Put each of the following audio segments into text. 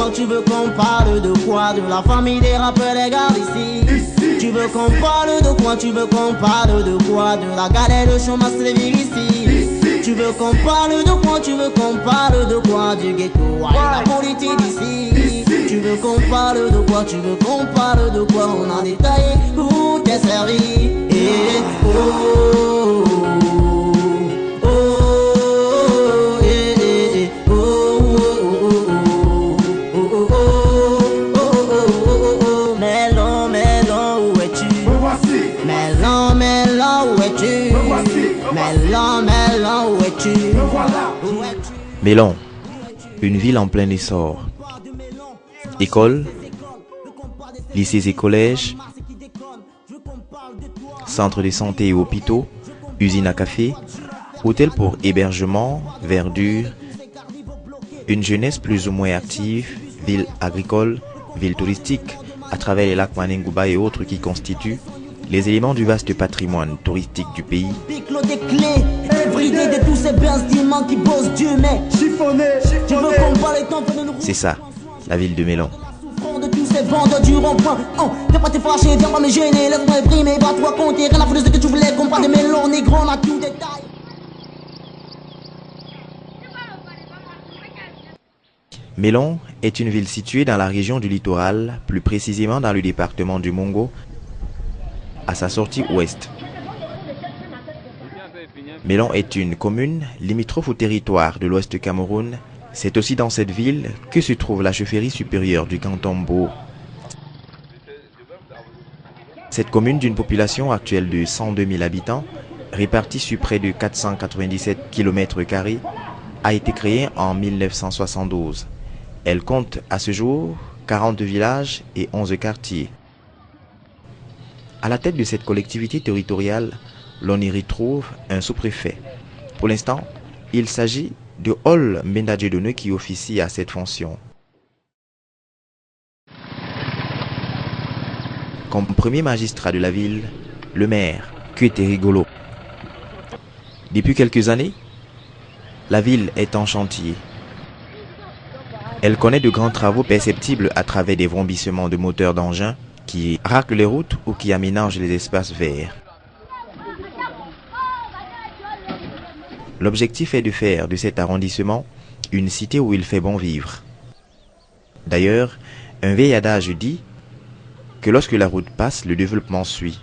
quoi? Tu veux qu'on parle de quoi? De la famille des rappeurs, des gars ici. Tu veux qu'on parle de quoi? Tu veux qu'on parle de quoi? De la galère de chômage, c'est ici. Tu veux qu'on parle de quoi? Tu veux qu'on parle de quoi? Du ghetto, la politique ici. Tu veux qu'on parle de quoi? Tu veux qu'on parle de quoi? On a détaillé où t'es servi. Et oh, oh, oh, et oh, oh, oh, oh, oh, oh. Melon, Melon, où es-tu? Melon, Melon, où es-tu? Melon, Melon, où es-tu? Melon, une ville en plein essor. Écoles, lycées et collèges, centres de santé et hôpitaux, usines à café, hôtels pour hébergement, verdure, une jeunesse plus ou moins active, ville agricole, ville touristique, à travers les lacs Manengouba et autres qui constituent les éléments du vaste patrimoine touristique du pays. C'est ça, la ville de Melon. Melon est une ville située dans la région du littoral, plus précisément dans le département du Mongo, à sa sortie ouest. Melon est une commune limitrophe au territoire de l'ouest Cameroun. C'est aussi dans cette ville que se trouve la chefferie supérieure du canton Bo. Cette commune d'une population actuelle de 102 000 habitants, répartie sur près de 497 km², a été créée en 1972. Elle compte à ce jour 40 villages et 11 quartiers. À la tête de cette collectivité territoriale, l'on y retrouve un sous-préfet. Pour l'instant, il s'agit de Ol Mbendadjedone qui officie à cette fonction. Comme premier magistrat de la ville, le maire, Kuete Rigolo. Depuis quelques années, la ville est en chantier. Elle connaît de grands travaux perceptibles à travers des vrombissements de moteurs d'engins qui raclent les routes ou qui aménagent les espaces verts. L'objectif est de faire de cet arrondissement une cité où il fait bon vivre. D'ailleurs, un vieil adage dit que lorsque la route passe, le développement suit.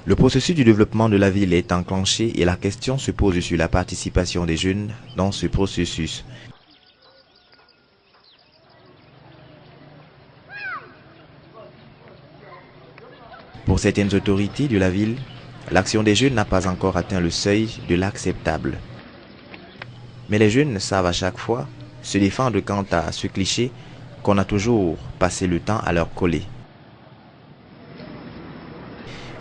Le processus du développement de la ville est enclenché et la question se pose sur la participation des jeunes dans ce processus. Pour certaines autorités de la ville, l'action des jeunes n'a pas encore atteint le seuil de l'acceptable. Mais les jeunes savent à chaque fois se défendre quant à ce cliché qu'on a toujours passé le temps à leur coller.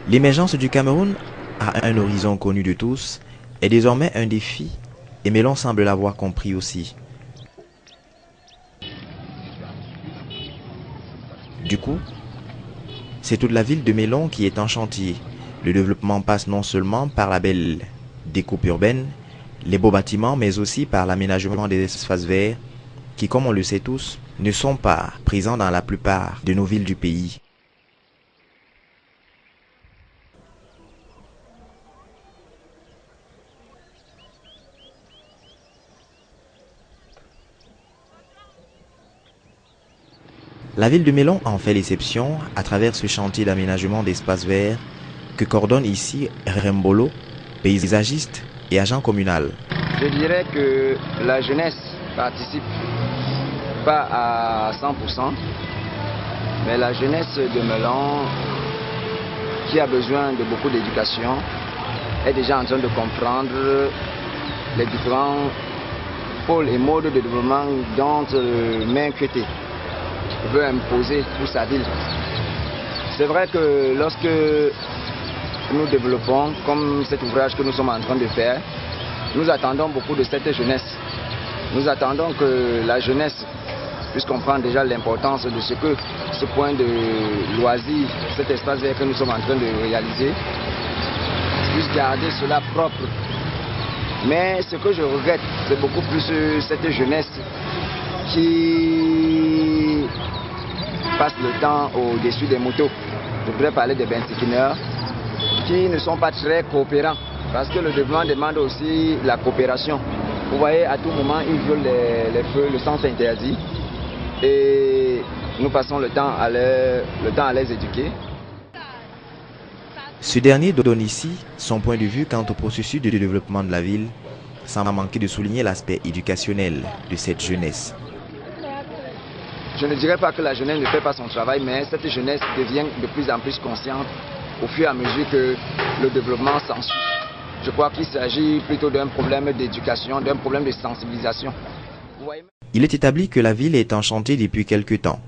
L'émergence du Cameroun à un horizon connu de tous est désormais un défi et Melon semble l'avoir compris aussi. Du coup, c'est toute la ville de Melon qui est en chantier. Le développement passe non seulement par la belle découpe urbaine, les beaux bâtiments, mais aussi par l'aménagement des espaces verts qui, comme on le sait tous, ne sont pas présents dans la plupart de nos villes du pays. La ville de Melon en fait l'exception à travers ce chantier d'aménagement d'espaces verts que coordonne ici Rembolo, paysagiste et agent communal. Je dirais que la jeunesse participe pas à 100%, mais la jeunesse de Melon, qui a besoin de beaucoup d'éducation, est déjà en train de comprendre les différents pôles et modes de développement dont main Kuete veut imposer pour sa ville. C'est vrai que lorsque nous développons, comme cet ouvrage que nous sommes en train de faire, nous attendons beaucoup de cette jeunesse. Nous attendons que la jeunesse puisse comprendre déjà l'importance de ce que ce point de loisir, cet espace vert que nous sommes en train de réaliser, puisse garder cela propre. Mais ce que je regrette, c'est beaucoup plus cette jeunesse qui passe le temps au-dessus des motos. Je voudrais parler des bentekineurs qui ne sont pas très coopérants. Parce que le développement demande aussi la coopération. Vous voyez, à tout moment, ils violent les feux, le sens interdit. Et nous passons le temps à les éduquer. Ce dernier donne ici son point de vue quant au processus de développement de la ville, sans manquer de souligner l'aspect éducationnel de cette jeunesse. Je ne dirais pas que la jeunesse ne fait pas son travail, mais cette jeunesse devient de plus en plus consciente au fur et à mesure que le développement s'ensuit. Je crois qu'il s'agit plutôt d'un problème d'éducation, d'un problème de sensibilisation. Il est établi que la ville est en chantier depuis quelque temps.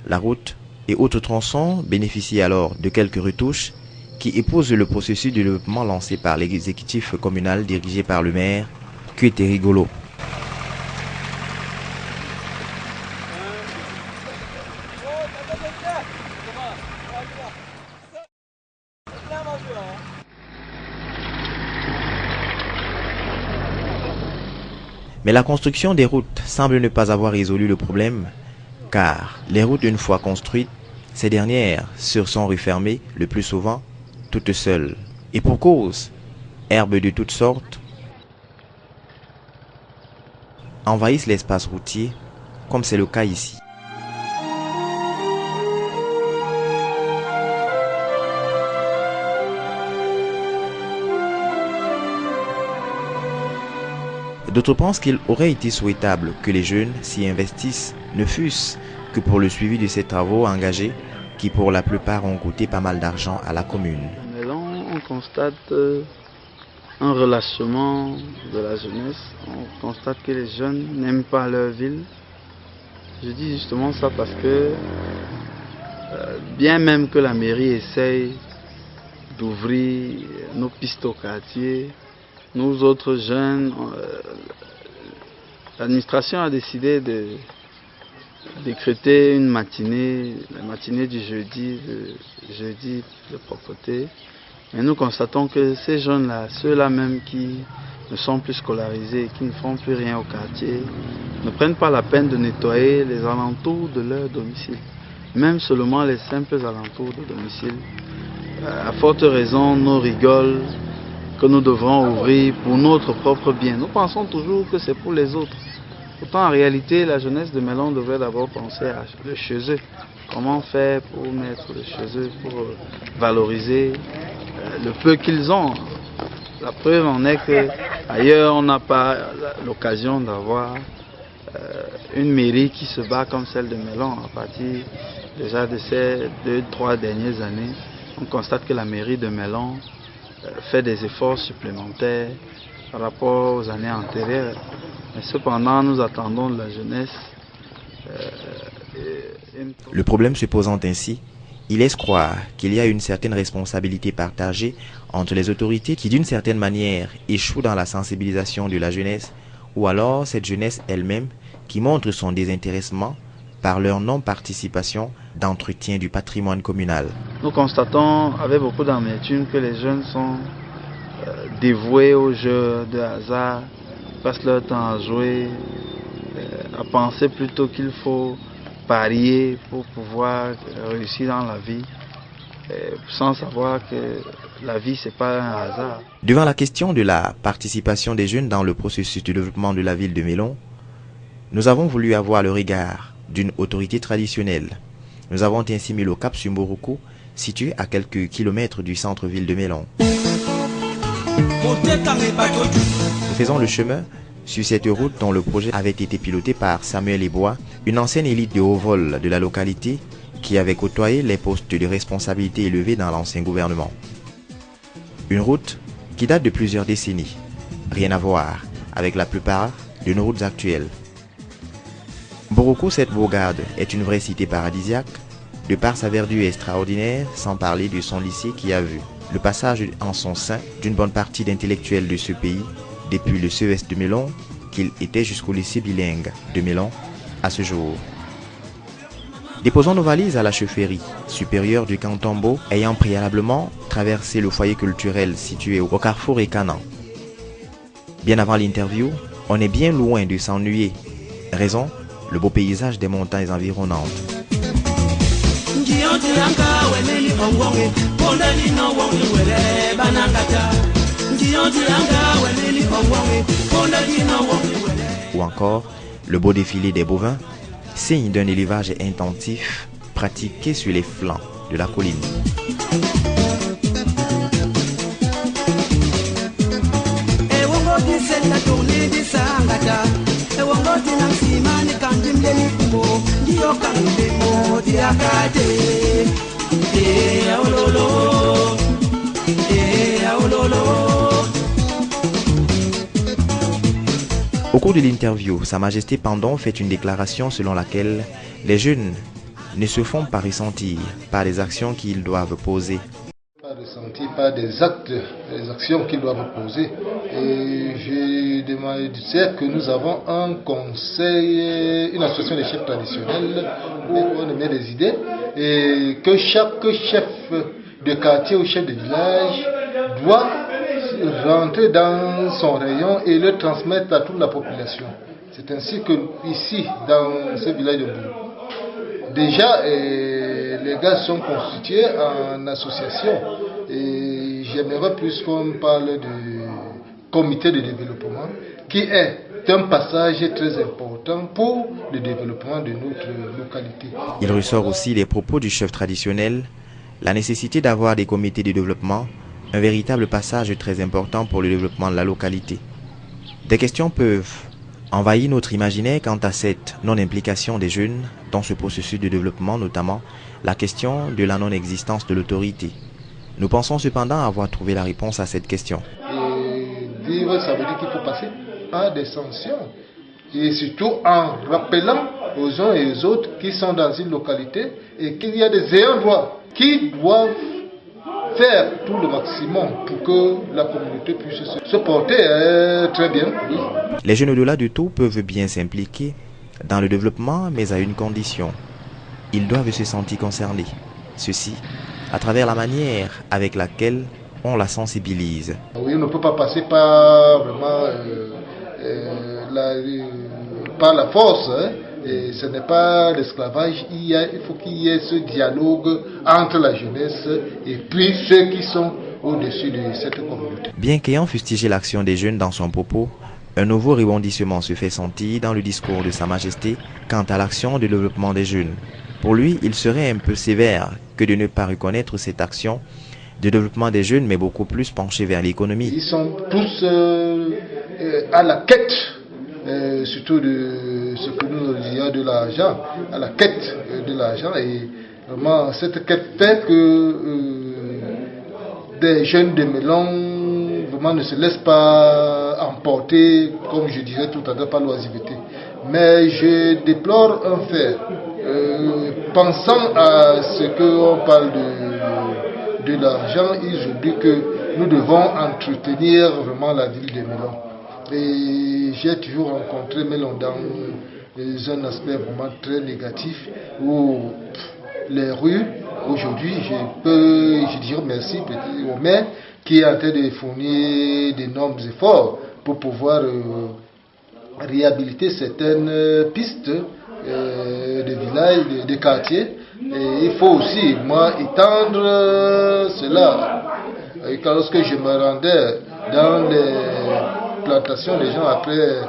La route et autres tronçons bénéficient alors de quelques retouches qui épousent le processus de développement lancé par l'exécutif communal dirigé par le maire, Kuete Rigolo. Mais la construction des routes semble ne pas avoir résolu le problème, car les routes une fois construites, ces dernières se sont refermées le plus souvent toutes seules. Et pour cause, herbes de toutes sortes envahissent l'espace routier, comme c'est le cas ici. D'autres pensent qu'il aurait été souhaitable que les jeunes s'y investissent, ne fût-ce que pour le suivi de ces travaux engagés qui pour la plupart ont coûté pas mal d'argent à la commune. Mais là, on constate un relâchement de la jeunesse. On constate que les jeunes n'aiment pas leur ville. Je dis justement ça parce que bien même que la mairie essaye d'ouvrir nos pistes au quartier, nous autres jeunes, l'administration a décidé de décréter une matinée, la matinée du jeudi de propreté. Mais nous constatons que ces jeunes-là, ceux-là même qui ne sont plus scolarisés, qui ne font plus rien au quartier, ne prennent pas la peine de nettoyer les alentours de leur domicile, même seulement les simples alentours de domicile. À forte raison, nous rigolons que nous devrons ouvrir pour notre propre bien. Nous pensons toujours que c'est pour les autres. Pourtant, en réalité, la jeunesse de Melon devrait d'abord penser à le chez eux. Comment faire pour mettre le chez eux, pour valoriser le peu qu'ils ont. La preuve en est qu'ailleurs, on n'a pas l'occasion d'avoir une mairie qui se bat comme celle de Melon. À partir déjà de ces 2-3 dernières années, on constate que la mairie de Melon fait des efforts supplémentaires par rapport aux années antérieures. Mais cependant, nous attendons de la jeunesse. Le problème se posant ainsi, il laisse croire qu'il y a une certaine responsabilité partagée entre les autorités qui, d'une certaine manière, échouent dans la sensibilisation de la jeunesse, ou alors cette jeunesse elle-même qui montre son désintéressement par leur non-participation d'entretien du patrimoine communal. Nous constatons avec beaucoup d'amertume que les jeunes sont dévoués aux jeux de hasard, passent leur temps à jouer, à penser plutôt qu'il faut parier pour pouvoir réussir dans la vie, sans savoir que la vie c'est pas un hasard. Devant la question de la participation des jeunes dans le processus de développement de la ville de Melon, nous avons voulu avoir le regard d'une autorité traditionnelle. Nous avons ainsi mis le cap sur Mboroku, situé à quelques kilomètres du centre-ville de Melon. Nous faisons le chemin sur cette route dont le projet avait été piloté par Samuel Ebois, une ancienne élite de haut vol de la localité qui avait côtoyé les postes de responsabilité élevés dans l'ancien gouvernement. Une route qui date de plusieurs décennies, rien à voir avec la plupart de nos routes actuelles. Mboroku, cette bourgade, est une vraie cité paradisiaque, de par sa verdure extraordinaire, sans parler de son lycée qui a vu le passage en son sein d'une bonne partie d'intellectuels de ce pays, depuis le CES de Melon, qu'il était jusqu'au lycée bilingue de Melon à ce jour. Déposons nos valises à la chefferie supérieure du Kantombo, ayant préalablement traversé le foyer culturel situé au carrefour Ekanan. Bien avant l'interview, on est bien loin de s'ennuyer. Raison, le beau paysage des montagnes environnantes. Ou encore, le beau défilé des bovins, signe d'un élevage intensif pratiqué sur les flancs de la colline. Au cours de l'interview, Sa Majesté Pandon fait une déclaration selon laquelle les jeunes ne se font pas ressentir par les actions qu'ils doivent poser. Pas ressentir par des actes, des actions qu'ils doivent poser. Et je disais que nous avons un conseil, une association des chefs traditionnels où on met des idées et que chaque chef de quartier ou chef de village doit rentrer dans son rayon et le transmettre à toute la population. C'est ainsi que ici, dans ce village de Bou, déjà les gars sont constitués en association et j'aimerais plus qu'on parle du comité de développement qui est un passage très important pour le développement de notre localité. Il ressort aussi des propos du chef traditionnel, la nécessité d'avoir des comités de développement, un véritable passage très important pour le développement de la localité. Des questions peuvent envahir notre imaginaire quant à cette non-implication des jeunes dans ce processus de développement, notamment la question de la non-existence de l'autorité. Nous pensons cependant avoir trouvé la réponse à cette question. Et vivre, ça veut dire qu'il faut passer par des sanctions. Et surtout en rappelant aux uns et aux autres qui sont dans une localité et qu'il y a des ayants droit qui doivent faire tout le maximum pour que la communauté puisse se porter très bien. Oui. Les jeunes au-delà de tout peuvent bien s'impliquer dans le développement, mais à une condition. Ils doivent se sentir concernés. Ceci à travers la manière avec laquelle on la sensibilise. Oui, on ne peut pas passer par vraiment par la force. Et ce n'est pas l'esclavage, il faut qu'il y ait ce dialogue entre la jeunesse et puis ceux qui sont au-dessus de cette communauté. Bien qu'ayant fustigé l'action des jeunes dans son propos, un nouveau rebondissement se fait sentir dans le discours de Sa Majesté quant à l'action de développement des jeunes. Pour lui, il serait un peu sévère que de ne pas reconnaître cette action de développement des jeunes, mais beaucoup plus penchée vers l'économie. Ils sont tous à la quête. Surtout de ce que nous disons de l'argent, à la quête de l'argent. Et vraiment, cette quête fait que des jeunes de Melon vraiment ne se laissent pas emporter, comme je disais tout à l'heure, par l'oisiveté. Mais je déplore un fait. Pensant à ce qu'on parle de l'argent, ils oublient que nous devons entretenir vraiment la ville de Melon. Et j'ai toujours rencontré Melon dans un aspect vraiment très négatif où les rues, aujourd'hui, je dirais merci petit au maire qui est en train de fournir d'énormes efforts pour pouvoir réhabiliter certaines pistes de villages, de quartiers. Et il faut aussi, moi, étendre cela. Et lorsque je me rendais dans les plantations, les gens après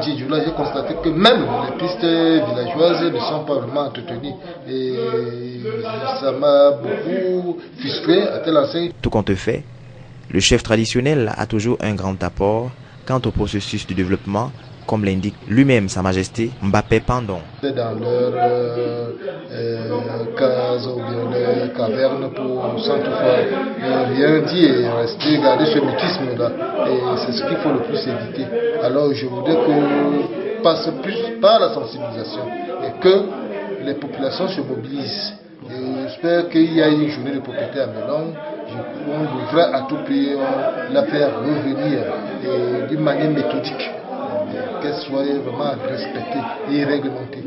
Djidjoula, j'ai constaté que même les pistes villageoises ne sont pas vraiment entretenues. Et ça m'a beaucoup frustré à tel enseigne. Tout compte fait, le chef traditionnel a toujours un grand apport quant au processus de développement, comme l'indique lui-même Sa Majesté Mbappé Pandon. Dans leur case ou bien leur caverne pour sans toutefois rien dire et rester, garder ce mutisme-là. Et c'est ce qu'il faut le plus éviter. Alors je voudrais qu'on passe plus par la sensibilisation et que les populations se mobilisent. Et j'espère qu'il y a une journée de propriété à Melon. On devrait à tout prix la faire revenir d'une manière méthodique, qu'elle soit vraiment respectée et réglementée.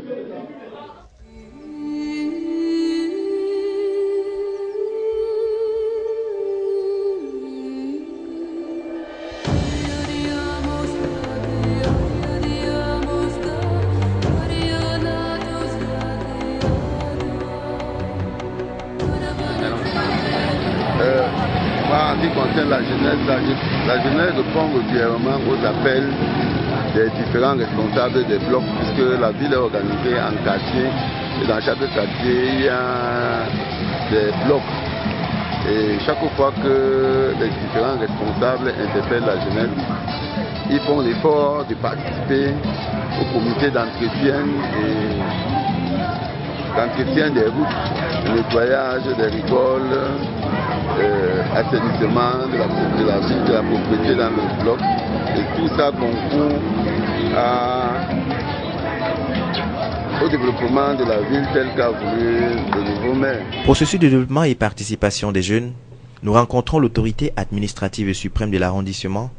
concerne la jeunesse répond régulièrement aux appels des différents responsables des blocs, puisque la ville est organisée en quartiers, et dans chaque quartier, il y a des blocs. Et chaque fois que les différents responsables interpellent la jeunesse, ils font l'effort de participer au comité d'entretien des routes, nettoyage des rigoles, assainissement de la ville, de la propriété dans le bloc. Et tout ça concourt au développement de la ville tel qu'a voulu le nouveau maire. Processus de développement et participation des jeunes, nous rencontrons l'autorité administrative suprême de l'arrondissement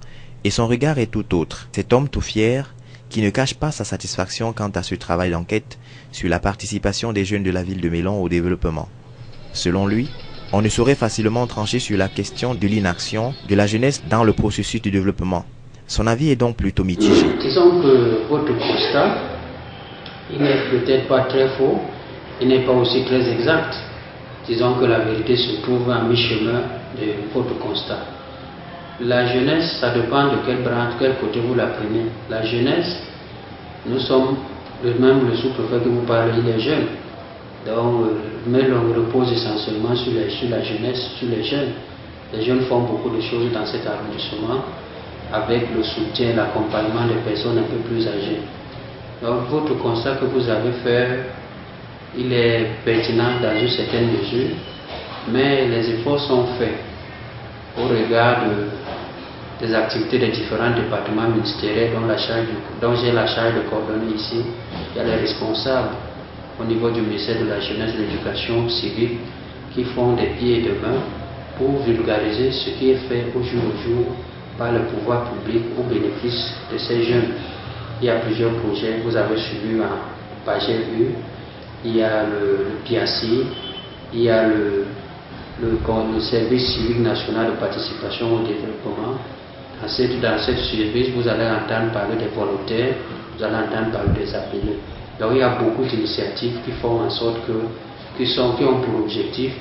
et son regard est tout autre. Cet homme tout fier qui ne cache pas sa satisfaction quant à ce travail d'enquête sur la participation des jeunes de la ville de Mélon au développement. Selon lui, on ne saurait facilement trancher sur la question de l'inaction de la jeunesse dans le processus de développement. Son avis est donc plutôt mitigé. Disons que votre constat, il n'est peut-être pas très faux, il n'est pas aussi très exact. Disons que la vérité se trouve à mi-chemin de votre constat. La jeunesse, ça dépend de quelle branche, quel côté vous la prenez. La jeunesse, nous sommes, même le sous-préfet que vous parlez, il est jeune. Donc, mais l'on repose essentiellement sur la jeunesse, sur les jeunes. Les jeunes font beaucoup de choses dans cet arrondissement avec le soutien, l'accompagnement des personnes un peu plus âgées. Donc, votre constat que vous avez fait, il est pertinent dans une certaine mesure, mais les efforts sont faits au regard des activités des différents départements ministériels dont j'ai la charge de coordonner ici. Il y a les responsables au niveau du ministère de la Jeunesse et de l'Éducation civique qui font des pieds et des mains pour vulgariser ce qui est fait au jour par le pouvoir public au bénéfice de ces jeunes. Il y a plusieurs projets, vous avez suivi en PAGEU, il y a le PIACI, il y a le service civique national de participation au développement. Dans ce service, vous allez entendre parler des volontaires, vous allez entendre parler des appelés. Donc il y a beaucoup d'initiatives qui font en sorte qui ont pour objectif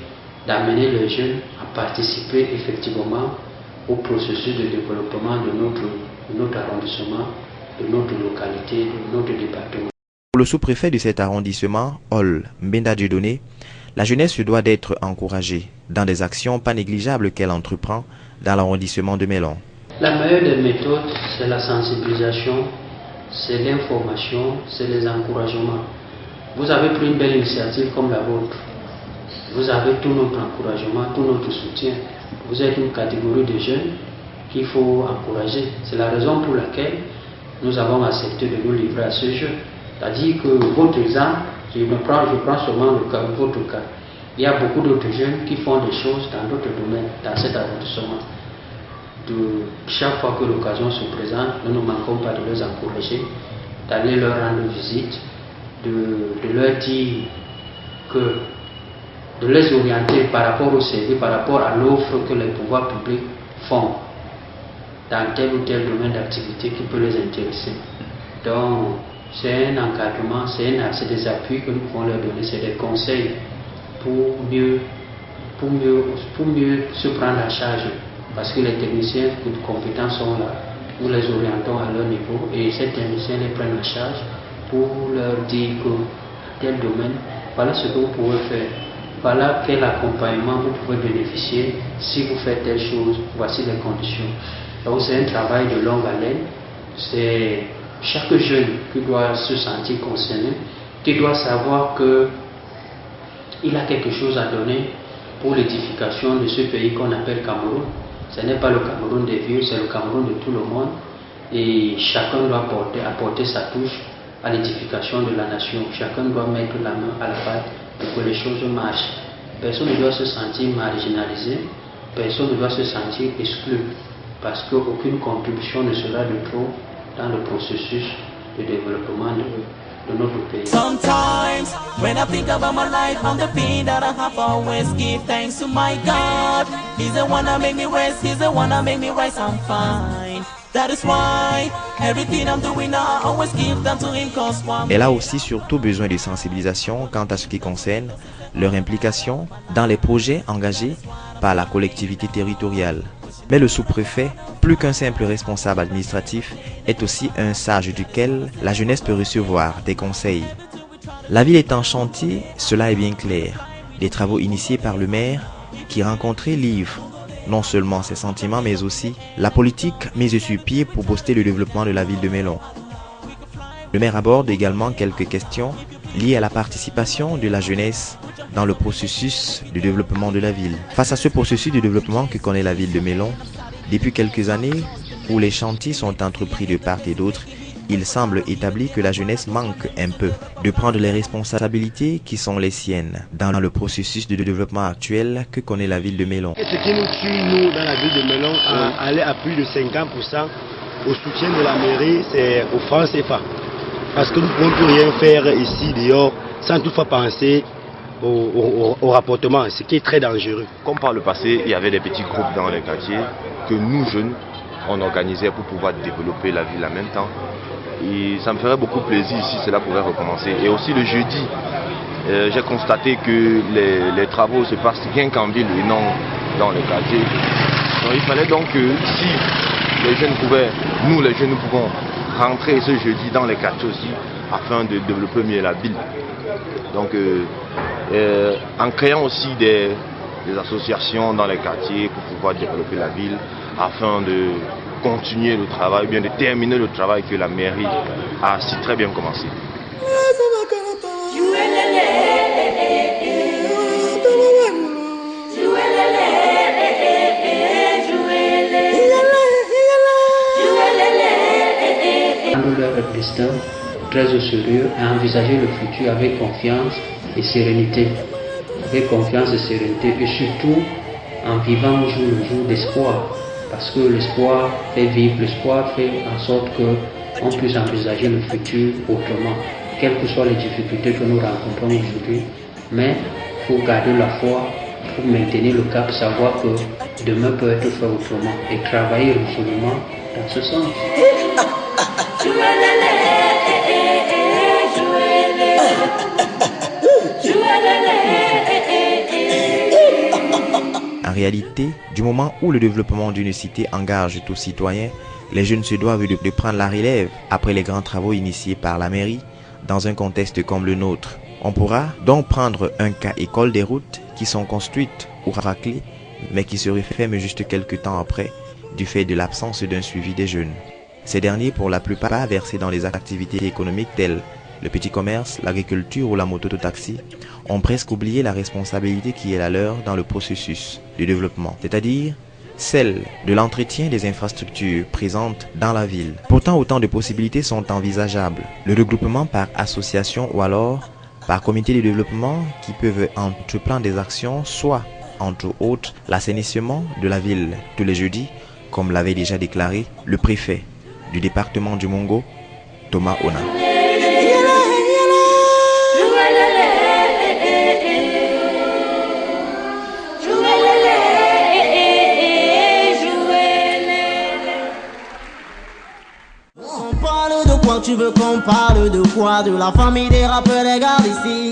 d'amener les jeunes à participer effectivement au processus de développement de notre arrondissement, de notre localité, de notre département. Pour le sous-préfet de cet arrondissement, Ol Mbenda Dieudonné, la jeunesse doit d'être encouragée dans des actions pas négligeables qu'elle entreprend dans l'arrondissement de Mélon. La meilleure des méthodes, c'est la sensibilisation, c'est l'information, c'est les encouragements. Vous avez pris une belle initiative comme la vôtre. Vous avez tout notre encouragement, tout notre soutien. Vous êtes une catégorie de jeunes qu'il faut encourager. C'est la raison pour laquelle nous avons accepté de nous livrer à ce jeu. C'est-à-dire que votre exemple, je prends seulement votre cas. Il y a beaucoup d'autres jeunes qui font des choses dans d'autres domaines, dans cet arrondissement. Chaque fois que l'occasion se présente, nous ne manquons pas de les encourager, d'aller leur rendre visite, de leur dire de les orienter par rapport au service, par rapport à l'offre que les pouvoirs publics font dans tel ou tel domaine d'activité qui peut les intéresser. Donc, c'est un encadrement, c'est des appuis que nous pouvons leur donner, c'est des conseils pour mieux se prendre en charge. Parce que les techniciens compétents sont là, nous les orientons à leur niveau et ces techniciens les prennent en charge pour leur dire que tel domaine, voilà ce que vous pouvez faire, voilà quel accompagnement vous pouvez bénéficier si vous faites telle chose, voici les conditions. Donc c'est un travail de longue haleine, c'est chaque jeune qui doit se sentir concerné, qui doit savoir qu'il a quelque chose à donner pour l'édification de ce pays qu'on appelle Cameroun. Ce n'est pas le Cameroun des vieux, c'est le Cameroun de tout le monde. Et chacun doit apporter sa touche à l'édification de la nation. Chacun doit mettre la main à la pâte pour que les choses marchent. Personne ne doit se sentir marginalisé, personne ne doit se sentir exclu, parce qu'aucune contribution ne sera de trop dans le processus de développement de notre pays. Sometimes, when I think about my life and the pain that I have, always give thanks to my God. He's the one that made me rest, he's the one that made me rise, I'm fine. That is why everything I'm doing now, I always give thanks to him, cause one. Elle a aussi surtout besoin de sensibilisation quant à ce qui concerne leur implication dans les projets engagés par la collectivité territoriale. Mais le sous-préfet, plus qu'un simple responsable administratif, est aussi un sage duquel la jeunesse peut recevoir des conseils. La ville est en chantier, cela est bien clair. Des travaux initiés par le maire qui, rencontré, livre non seulement ses sentiments mais aussi la politique mise sur pied pour booster le développement de la ville de Melon. Le maire aborde également quelques questions liées à la participation de la jeunesse dans le processus de développement de la ville. Face à ce processus de développement que connaît la ville de Melon, depuis quelques années où les chantiers sont entrepris de part et d'autre, il semble établi que la jeunesse manque un peu de prendre les responsabilités qui sont les siennes dans le processus de développement actuel que connaît la ville de Melon. Et ce qui nous tue, nous, dans la ville de Melon, à aller à plus de 50% au soutien de la mairie, c'est au franc CFA. Parce que nous ne pouvons plus rien faire ici, dehors, sans toutefois penser au rapportement, ce qui est très dangereux. Comme par le passé, il y avait des petits groupes dans les quartiers que nous, jeunes, on organisait pour pouvoir développer la ville en même temps. Et ça me ferait beaucoup plaisir si cela pouvait recommencer. Et aussi le jeudi, j'ai constaté que les travaux se passent rien qu'en ville et non dans les quartiers. Donc il fallait donc que si les jeunes pouvaient, nous les jeunes, nous pouvons rentrer ce jeudi dans les quartiers aussi afin de développer mieux la ville. Donc en créant aussi des associations dans les quartiers pour pouvoir développer la ville afin de continuer le travail, bien de terminer le travail que la mairie a si très bien commencé. Leur destin très au sérieux et envisager le futur avec confiance et sérénité. Avec confiance et sérénité et surtout en vivant jour le jour d'espoir. Parce que l'espoir fait vivre, l'espoir fait en sorte qu'on puisse envisager le futur autrement. Quelles que soient les difficultés que nous rencontrons aujourd'hui, mais il faut garder la foi, il faut maintenir le cap, savoir que demain peut être fait autrement et travailler résolument dans ce sens. En réalité, du moment où le développement d'une cité engage tout citoyen, les jeunes se doivent de prendre la relève après les grands travaux initiés par la mairie dans un contexte comme le nôtre. On pourra donc prendre un cas école des routes qui sont construites ou raclées, mais qui se referment juste quelques temps après du fait de l'absence d'un suivi des jeunes. Ces derniers, pour la plupart, versés dans les activités économiques telles le petit commerce, l'agriculture ou la moto-taxi, ont presque oublié la responsabilité qui est la leur dans le processus de développement, c'est-à-dire celle de l'entretien des infrastructures présentes dans la ville. Pourtant, autant de possibilités sont envisageables. Le regroupement par association ou alors par comité de développement qui peuvent entreprendre des actions, soit, entre autres, l'assainissement de la ville tous les jeudis, comme l'avait déjà déclaré le préfet du département du Mongo, Thomas Ona. Tu veux qu'on parle de quoi? De la famille des rappeurs des gars ici.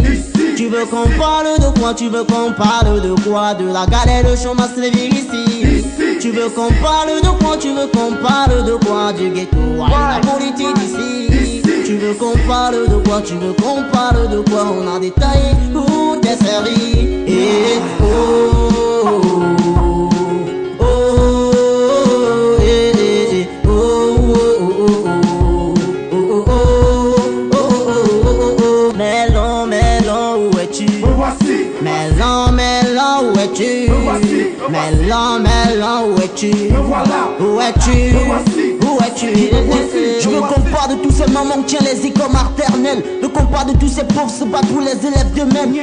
Tu veux qu'on parle de quoi? Tu veux qu'on parle de quoi? De la galère de chômage ici. Tu veux qu'on parle de quoi? Tu veux qu'on parle de quoi? Du ghetto, la politique d'ici. Tu veux qu'on parle de quoi? Tu veux qu'on parle de quoi? On a détaillé où t'es servi. Et Melon, où es-tu? Où es-tu? Où es-tu? Je veux qu'on parle de tous ces mamans qui tiennent les écoles maternelles. Je veux qu'on parle de tous ces pauvres se battent pour les élèves d'eux-mêmes.